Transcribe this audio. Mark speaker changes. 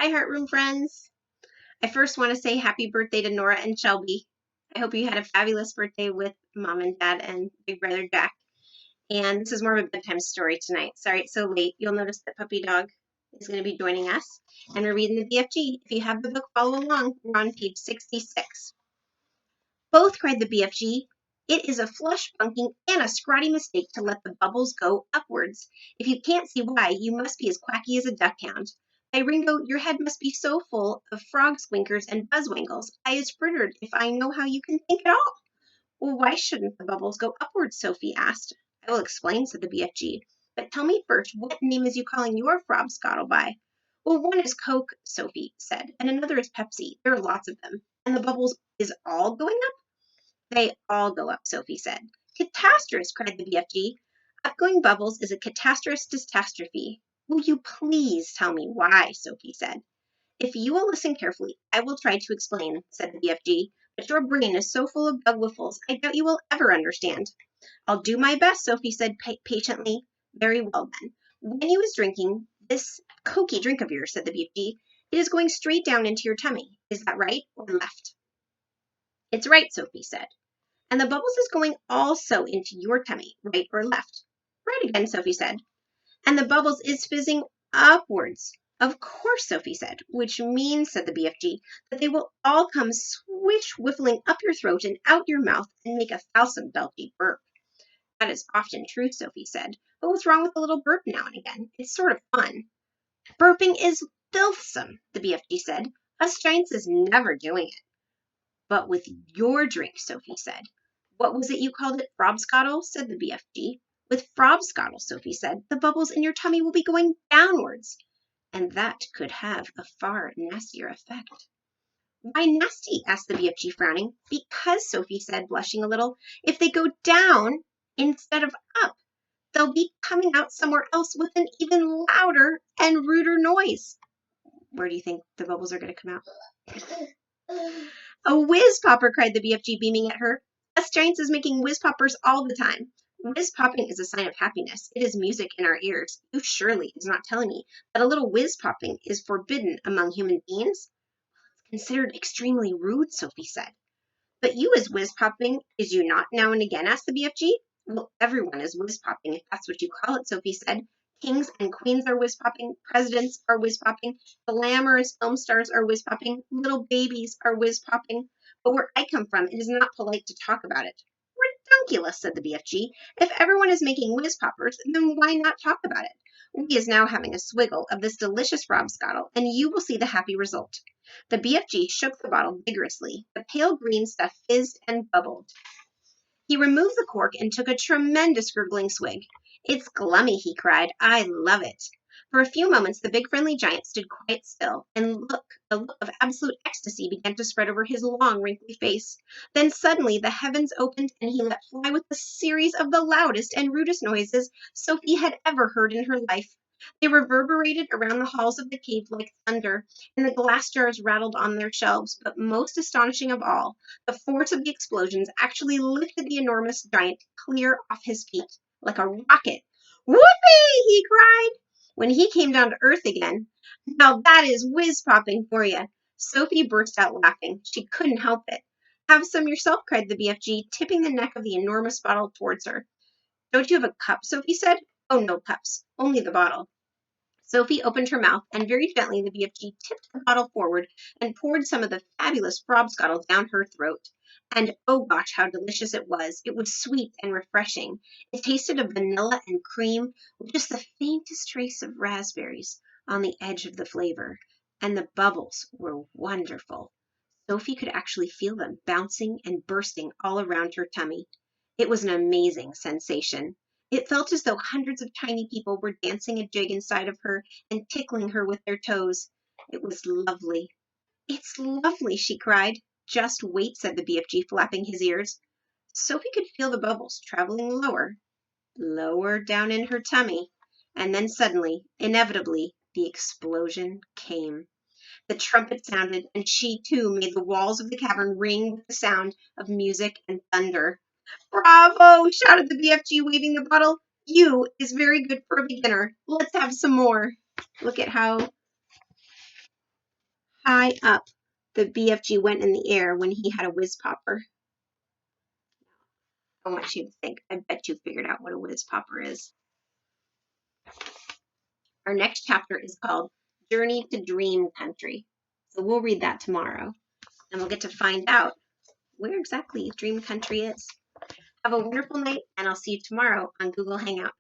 Speaker 1: Hi, Heart Room friends. I first want to say happy birthday to Nora and Shelby. I hope you had a fabulous birthday with Mom and Dad and Big Brother Jack. And this is more of a bedtime story tonight. Sorry it's so late. You'll notice that Puppy Dog is going to be joining us. And we're reading the BFG. If you have the book, follow along. We're on page 66. Both, cried the BFG. It is a flush bunking and a scrawny mistake to let the bubbles go upwards. If you can't see why, you must be as quacky as a duckhound. By Ringo, your head must be so full of frog squinkers and buzzwangles. I is frittered if I know how you can think at all. Well, why shouldn't the bubbles go upwards? Sophie asked. I will explain, said the BFG. But tell me first, what name is you calling your frog scuttle by? Well, one is Coke, Sophie said, and another is Pepsi. There are lots of them. And the bubbles is all going up? They all go up, Sophie said. Catastrophe, cried the BFG. Upgoing bubbles is a catastrophe. Will you please tell me why? Sophie said. If you will listen carefully, I will try to explain, said the BFG, but your brain is so full of bug whiffles, I doubt you will ever understand. I'll do my best, Sophie said patiently. Very well, then. When you was drinking this cokey drink of yours, said the BFG, it is going straight down into your tummy. Is that right or left? It's right, Sophie said. And the bubbles is going also into your tummy, right or left? Right again, Sophie said. And the bubbles is fizzing upwards. Of course, Sophie said, which means, said the BFG, that they will all come swish whiffling up your throat and out your mouth and make a falsome belchy burp. That is often true, Sophie said. But what's wrong with a little burp now and again? It's sort of fun. Burping is filthsome, the BFG said. Us giants is never doing it. But with your drink, Sophie said. What was it you called it? Frobscottle, said the BFG. With Frobscottle, Sophie said, the bubbles in your tummy will be going downwards. And that could have a far nastier effect. Why nasty? Asked the BFG, frowning. Because, Sophie said, blushing a little, if they go down instead of up, they'll be coming out somewhere else with an even louder and ruder noise. Where do you think the bubbles are going to come out? A whiz popper, cried the BFG, beaming at her. Us giants is making whiz poppers all the time. Whiz popping is a sign of happiness. It is music in our ears. You surely is not telling me that a little whiz popping is forbidden among human beings? Considered extremely rude, Sophie said. But you is whiz popping, is you not, now and again? Asked the BFG. Well, everyone is whiz popping, if that's what you call it, Sophie said. Kings and queens are whiz popping, presidents are whiz popping, glamorous film stars are whiz popping, little babies are whiz popping. But where I come from, it is not polite to talk about it. Redunculous, said the BFG. If everyone is making whiz poppers, then why not talk about it? We is now having a swiggle of this delicious Frobscottle, and you will see the happy result. The BFG shook the bottle vigorously. The pale green stuff fizzed and bubbled. He removed the cork and took a tremendous gurgling swig. It's glummy, he cried. I love it. For a few moments the big friendly giant stood quite still, and a look of absolute ecstasy began to spread over his long, wrinkly face. Then suddenly the heavens opened, and he let fly with a series of the loudest and rudest noises Sophie had ever heard in her life. They reverberated around the halls of the cave like thunder, and the glass jars rattled on their shelves, but most astonishing of all, the force of the explosions actually lifted the enormous giant clear off his feet, like a rocket. Whoopee! He cried, when he came down to earth again. Now that is whiz-popping for you. Sophie burst out laughing. She couldn't help it. Have some yourself, cried the BFG, tipping the neck of the enormous bottle towards her. Don't you have a cup? Sophie said. Oh, no cups, only the bottle. Sophie opened her mouth, and very gently the BFG tipped the bottle forward and poured some of the fabulous Frobscottle down her throat. And oh gosh, how delicious it was! It was sweet and refreshing. It tasted of vanilla and cream, with just the faintest trace of raspberries on the edge of the flavor. And the bubbles were wonderful. Sophie could actually feel them bouncing and bursting all around her tummy. It was an amazing sensation. It felt as though hundreds of tiny people were dancing a jig inside of her and tickling her with their toes. It was lovely. It's lovely, she cried. Just wait, said the BFG, flapping his ears. Sophie could feel the bubbles traveling lower, lower down in her tummy, and then suddenly, inevitably, the explosion came. The trumpet sounded, and she too made the walls of the cavern ring with the sound of music and thunder. Bravo! Shouted the BFG, waving the bottle. You is very good for a beginner. Let's have some more. Look at how high up the BFG went in the air when he had a whiz popper? I want you to think. I bet you figured out what a whiz popper is. Our next chapter is called Journey to Dream Country. So we'll read that tomorrow, and we'll get to find out where exactly Dream Country is. Have a wonderful night, and I'll see you tomorrow on Google Hangout.